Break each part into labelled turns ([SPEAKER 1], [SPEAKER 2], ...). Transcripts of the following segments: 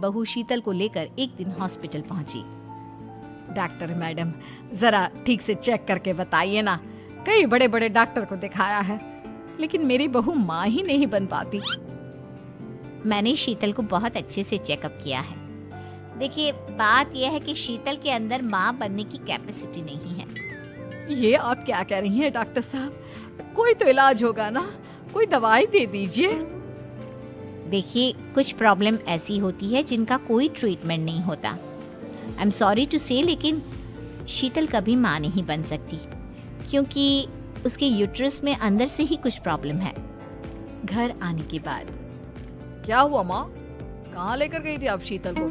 [SPEAKER 1] बहू शीतल को लेकर एक दिन हॉस्पिटल पहुंची। डॉक्टर मैडम, जरा ठीक से चेक करके बताइए ना, कई बड़े बड़े डॉक्टर को दिखाया है लेकिन मेरी बहू माँ ही नहीं बन पाती।
[SPEAKER 2] मैंने शीतल को बहुत अच्छे से चेकअप किया है। देखिए, बात यह है कि शीतल के अंदर माँ बनने की कैपेसिटी नहीं है।
[SPEAKER 1] ये आप क्या कह रही हैं डॉक्टर साहब? कोई तो इलाज होगा ना, कोई दवाई दे दीजिए।
[SPEAKER 2] देखिए, कुछ प्रॉब्लम ऐसी होती है जिनका कोई ट्रीटमेंट नहीं होता। आई एम सॉरी टू से, लेकिन शीतल कभी माँ नहीं बन सकती क्योंकि उसके यूट्रस में अंदर से ही कुछ प्रॉब्लम है।
[SPEAKER 1] घर आने के बाद क्या हुआ माँ? कहाँ लेकर गई थी आप शीतल को?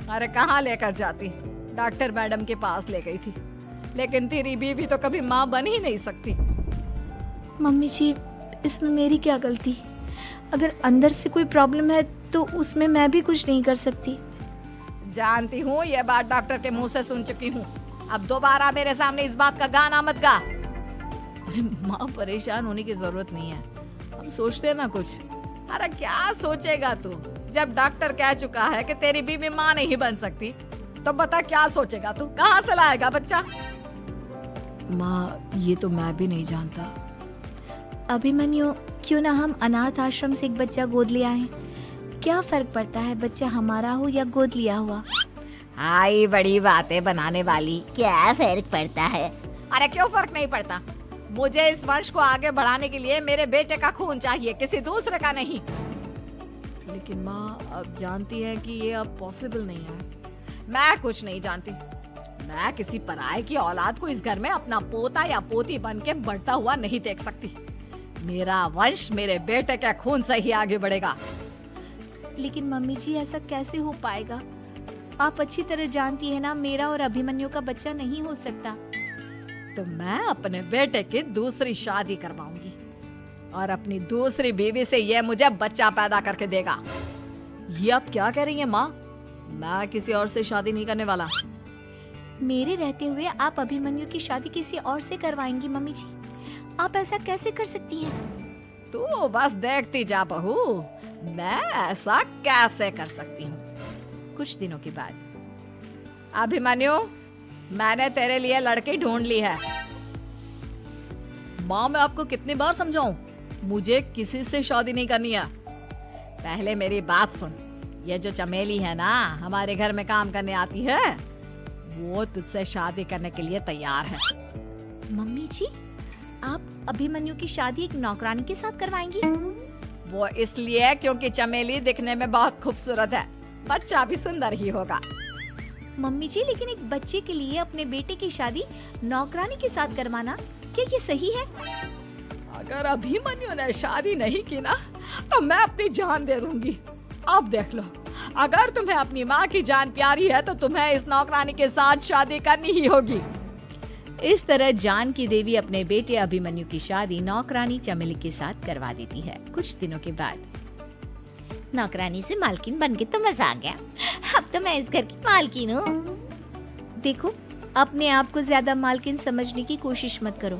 [SPEAKER 1] अरे कहाँ लेकर जाती, डॉक्टर मैडम के पास ले गई थी, लेकिन तेरी बीवी तो कभी माँ बन ही नहीं सकती।
[SPEAKER 3] मम्मी जी, इसमें मेरी क्या गलती? अगर अंदर से कोई प्रॉब्लम है तो उसमें मैं भी कुछ नहीं कर सकती।
[SPEAKER 1] जानती हूँ, ये बात डॉक्टर के मुंह से सुन चुकी हूँ। अब दोबारा मेरे सामने इस बात का गाना मत गा। अरे माँ, परेशान होने की जरूरत नहीं है, हम सोचते हैं ना कुछ। अरे क्या सोचेगा तू? जब डॉक्टर कह चुका है कि तेरी बीवी माँ नहीं बन सकती, तो बता क्या सोचेगा तू? कहाँ से लाएगा बच्चा? माँ, ये तो मैं भी नहीं जानता।
[SPEAKER 3] अभिमन्यु, क्यों ना हम अनाथ आश्रम से एक बच्चा गोद ले आए? क्या फर्क पड़ता है बच्चा हमारा हो या गोद लिया हुआ?
[SPEAKER 1] आई बड़ी बातें बनाने वाली।
[SPEAKER 2] क्या फर्क पड़ता है?
[SPEAKER 1] अरे क्यों फर्क नहीं पड़ता? मुझे इस वंश को आगे बढ़ाने के लिए मेरे बेटे का खून चाहिए, किसी दूसरे का नहीं। लेकिन माँ, आप जानती हैं कि ये अब पॉसिबल नहीं है। मैं कुछ नहीं जानती। मैं किसी पराये की औलाद को इस घर में अपना पोता या पोती बन के बढ़ता हुआ नहीं देख सकती। मेरा वंश मेरे बेटे के खून से ही आगे बढ़ेगा।
[SPEAKER 3] लेकिन मम्मी जी, ऐसा कैसे हो पाएगा? आप अच्छी तरह जानती है ना, मेरा और अभिमन्यु का बच्चा नहीं हो सकता।
[SPEAKER 1] तो मैं अपने बेटे की दूसरी शादी करवाऊंगी और अपनी दूसरी बीवी से ये मुझे बच्चा पैदा करके देगा। ये आप क्या कह रही हैं माँ? मैं किसी और से शादी नहीं करने वाला।
[SPEAKER 3] मेरे रहते हुए आप अभिमन्यु की शादी किसी और से करवाएंगी? मम्मी जी, आप ऐसा कैसे कर सकती हैं?
[SPEAKER 1] तू बस देखती जा बहू, मैं ऐसा कैसे कर सकती हूँ। कुछ दिनों के बाद, अभिमन्यु, मैंने तेरे लिए लड़की ढूंढ ली है। माँ, मैं आपको कितनी बार समझाऊं, मुझे किसी से शादी नहीं करनी है। पहले मेरी बात सुन। ये जो चमेली है ना, हमारे घर में काम करने आती है, वो तुझसे शादी करने के लिए तैयार है।
[SPEAKER 3] मम्मी जी, आप अभिमन्यु की शादी एक नौकरानी के साथ करवाएंगी?
[SPEAKER 1] वो इसलिए क्योंकि चमेली दिखने में बहुत खूबसूरत है, बच्चा भी सुंदर ही होगा।
[SPEAKER 3] मम्मी जी, लेकिन एक बच्चे के लिए अपने बेटे की शादी नौकरानी के साथ करवाना, क्या ये सही है?
[SPEAKER 1] अगर अभिमन्यु ने शादी नहीं की ना, तो मैं अपनी जान दे दूंगी। अब देख लो, अगर तुम्हें अपनी माँ की जान प्यारी है तो तुम्हें इस नौकरानी के साथ शादी करनी ही होगी। इस तरह जान की देवी अपने बेटे अभिमन्यु की शादी नौकरानी चमेली के साथ करवा देती है। कुछ दिनों के बाद,
[SPEAKER 2] नौकरानी से मालकिन बन के तो मजा आ गया। अब तो मैं इस घर की मालकिन हूँ।
[SPEAKER 3] देखो, अपने आप को ज्यादा मालकिन समझने की कोशिश मत करो।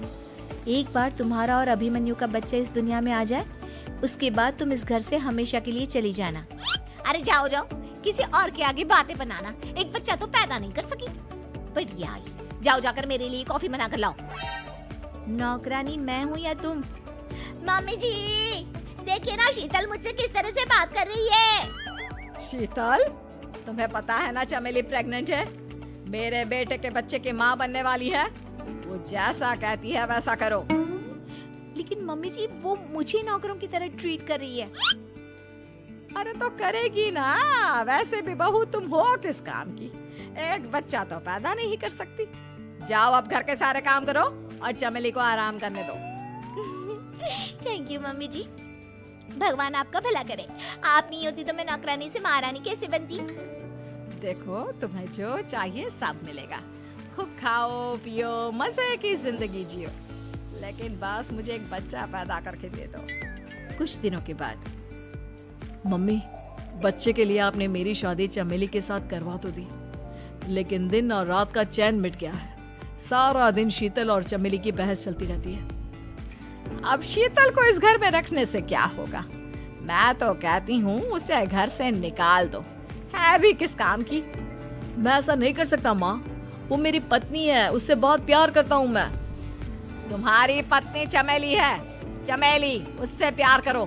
[SPEAKER 3] एक बार तुम्हारा और अभिमन्यु का बच्चा इस दुनिया में आ जाए, उसके बाद तुम इस घर से हमेशा के लिए चली जाना।
[SPEAKER 2] अरे जाओ जाओ, किसी और के आगे बातें बनाना। एक बच्चा तो पैदा नहीं कर सकी। बढ़िया आई, जाओ जाकर मेरे लिए कॉफी बना कर लाओ।
[SPEAKER 3] नौकरानी मैं हूँ या तुम?
[SPEAKER 2] मम्मी जी, देखिए ना शीतल मुझसे किस तरह से बात कर रही है।
[SPEAKER 1] शीतल, तुम्हें पता है ना चमेली प्रेग्नेंट है, मेरे बेटे के बच्चे की माँ बनने वाली है। वो जैसा कहती है वैसा करो।
[SPEAKER 3] लेकिन मम्मी जी, वो मुझे नौकरों की तरह ट्रीट कर रही है।
[SPEAKER 1] अरे तो करेगी ना, वैसे भी बहू तुम हो किस काम की? एक बच्चा तो पैदा नहीं कर सकती। जाओ अब घर के सारे काम करो और चमेली को आराम करने दो।
[SPEAKER 2] थैंक यू मम्मी जी, भगवान आपका भला करे। आप नहीं होती तो मैं नौकरानी से महारानी कैसे बनती।
[SPEAKER 1] देखो, तुम्हें जो चाहिए सब मिलेगा। खूब खाओ पियो, मजे की जिंदगी जियो, लेकिन बस मुझे एक बच्चा पैदा करके दे दो। कुछ दिनों के बाद, मम्मी, बच्चे के लिए आपने मेरी शादी चमेली के साथ करवा तो दी, लेकिन दिन और रात का चैन मिट गया है। सारा दिन शीतल और चमेली की बहस चलती रहती है। अब शीतल को इस घर में रखने से क्या होगा? मैं तो कहती हूँ उसे घर से निकाल दो। है भी किस काम की? मैं ऐसा नहीं कर सकता माँ, वो मेरी पत्नी है, उससे बहुत प्यार करता हूँ मैं। तुम्हारी पत्नी चमेली है, चमेली, उससे प्यार करो।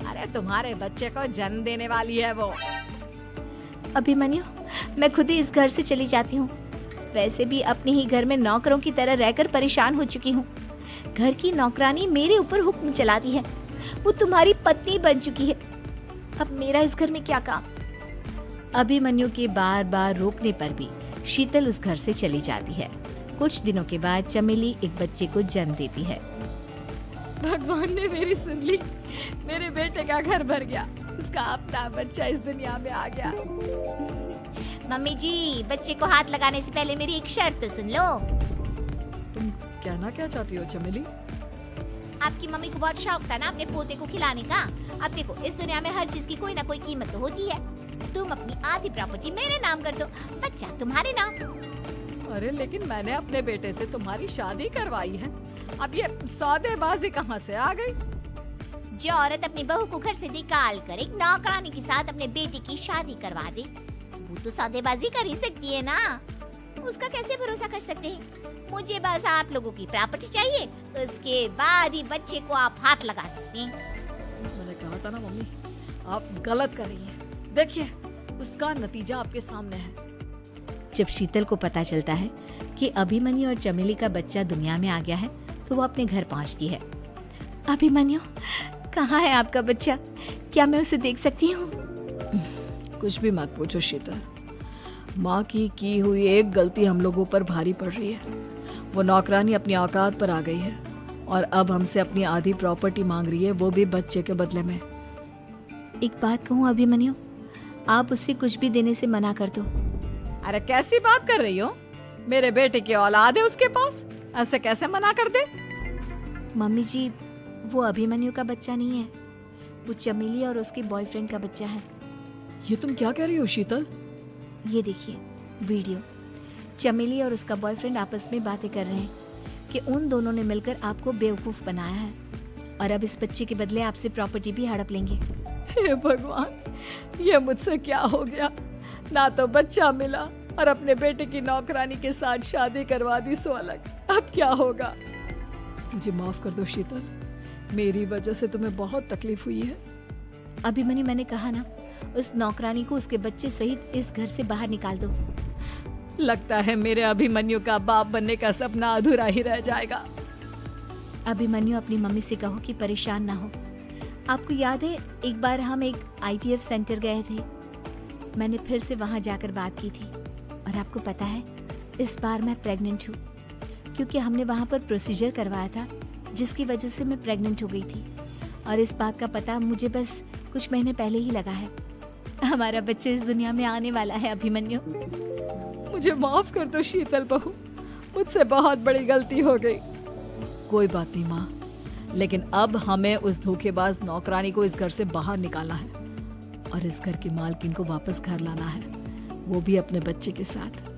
[SPEAKER 1] अरे तुम्हारे बच्चे को जन्म देने वाली है वो।
[SPEAKER 3] अभिमन्यु, मैं खुद ही इस घर से चली जाती हूँ। वैसे भी अपने ही घर में नौकरों की तरह रहकर परेशान हो चुकी हूँ। घर की नौकरानी मेरे ऊपर हुक्म चलाती है, वो तुम्हारी पत्नी बन चुकी है। अब मेरा इस घर में क्या काम? अभिमन्यु के बार बार रोकने पर भी शीतल उस घर से चली जाती है। कुछ दिनों के बाद चमेली एक बच्चे को जन्म देती है।
[SPEAKER 1] भगवान ने मेरी सुन ली, मेरे बेटे का घर भर गया, उसका अपना बच्चा इस दुनिया में आ गया।
[SPEAKER 2] मम्मी जी, बच्चे को हाथ लगाने से पहले मेरी एक शर्त तो सुन लो।
[SPEAKER 1] तुम कहना क्या चाहती हो चमेली?
[SPEAKER 2] आपकी मम्मी को बहुत शौक था ना अपने पोते को खिलाने का। अब देखो, इस दुनिया में हर चीज की कोई ना कोई कीमत तो होती है। तुम अपनी आधी प्रॉपर्टी मेरे नाम कर दो, बच्चा तुम्हारे नाम।
[SPEAKER 1] अरे लेकिन मैंने अपने बेटे से तुम्हारी शादी करवाई है, अब ये सौदेबाजी कहाँ से आ गई?
[SPEAKER 2] जो औरत अपनी बहू को घर से निकाल कर एक नौकरानी के साथ अपने बेटे की शादी करवा दे, वो तो सौदेबाजी कर ही सकती है ना। उसका कैसे भरोसा कर सकते हैं? मुझे बस आप लोगों की प्रॉपर्टी चाहिए, उसके बाद ही बच्चे को आप हाथ लगा सकते हैं।
[SPEAKER 1] मैंने कहा था ना मम्मी, आप गलत कर रही हैं। देखिए, उसका नतीजा आपके सामने है।
[SPEAKER 3] जब शीतल को पता चलता है कि अभिमन्यु और चमेली का बच्चा दुनिया में आ गया है, तो वो अपने घर पहुंचती है। अभिमन्यु, कहाँ है आपका बच्चा? क्या मैं उसे देख सकती हूँ?
[SPEAKER 1] कुछ भी मत पूछो शीतल, माँ की हुई एक गलती हम लोगों पर भारी पड़ रही है। वो नौकरानी अपनी औकात पर आ गई है और अब हमसे अपनी आधी प्रॉपर्टी मांग रही है, वो भी बच्चे के बदले में।
[SPEAKER 3] एक बात कहूँ अभिमन्यु, आप उससे कुछ भी देने से मना कर दो।
[SPEAKER 1] अरे कैसी बात कर रही हो? मेरे बेटे की औलाद है उसके पास, ऐसे कैसे मना कर दे?
[SPEAKER 3] मम्मी जी, वो अभिमन्यु का बच्चा नहीं है, वो चमेली और उसके बॉयफ्रेंड का बच्चा है।
[SPEAKER 1] ये तुम क्या कह रही हो शीतल?
[SPEAKER 3] ये देखिए वीडियो, चमेली और उसका बॉयफ्रेंड आपस में बातें कर रहे हैं कि उन दोनों ने मिलकर आपको बेवकूफ बनाया है और अब इस बच्चे के बदले आपसे प्रॉपर्टी भी हड़प लेंगे।
[SPEAKER 1] हे भगवान, ये मुझसे क्या हो गया? ना तो बच्चा मिला और अपने बेटे की नौकरानी के साथ शादी करवा दी सो अलग। अब क्या होगा? मुझे माफ कर दो शीतल, मेरी वजह से तुम्हें बहुत तकलीफ हुई है।
[SPEAKER 3] अभिमन्यु, मैंने कहा ना, उस नौकरानी को उसके बच्चे सहित इस घर से बाहर निकाल दो।
[SPEAKER 1] लगता है मेरे अभिमन्यु का बाप बनने का सपना अधूरा ही रह जाएगा।
[SPEAKER 3] अभिमन्यु, अपनी मम्मी से कहो कि परेशान ना हो। आपको याद है, एक बार हम एक IVF सेंटर गए थे, मैंने फिर से वहां जाकर बात की थी और आपको पता है, इस बार मैं प्रेग्नेंट हूँ, क्योंकि हमने वहां पर प्रोसीजर करवाया था जिसकी वजह से मैं प्रेग्नेंट हो गई थी और इस बात का पता मुझे बस कुछ महीने पहले ही लगा है। हमारा बच्चा इस दुनिया में आने वाला है अभिमन्यु।
[SPEAKER 1] मुझे माफ कर दो शीतल बहू, मुझसे बहुत बड़ी गलती हो गई। कोई बात नहीं माँ, लेकिन अब हमें उस धोखेबाज नौकरानी को इस घर से बाहर निकालना है और इस घर की मालकिन को वापस घर लाना है, वो भी अपने बच्चे के साथ।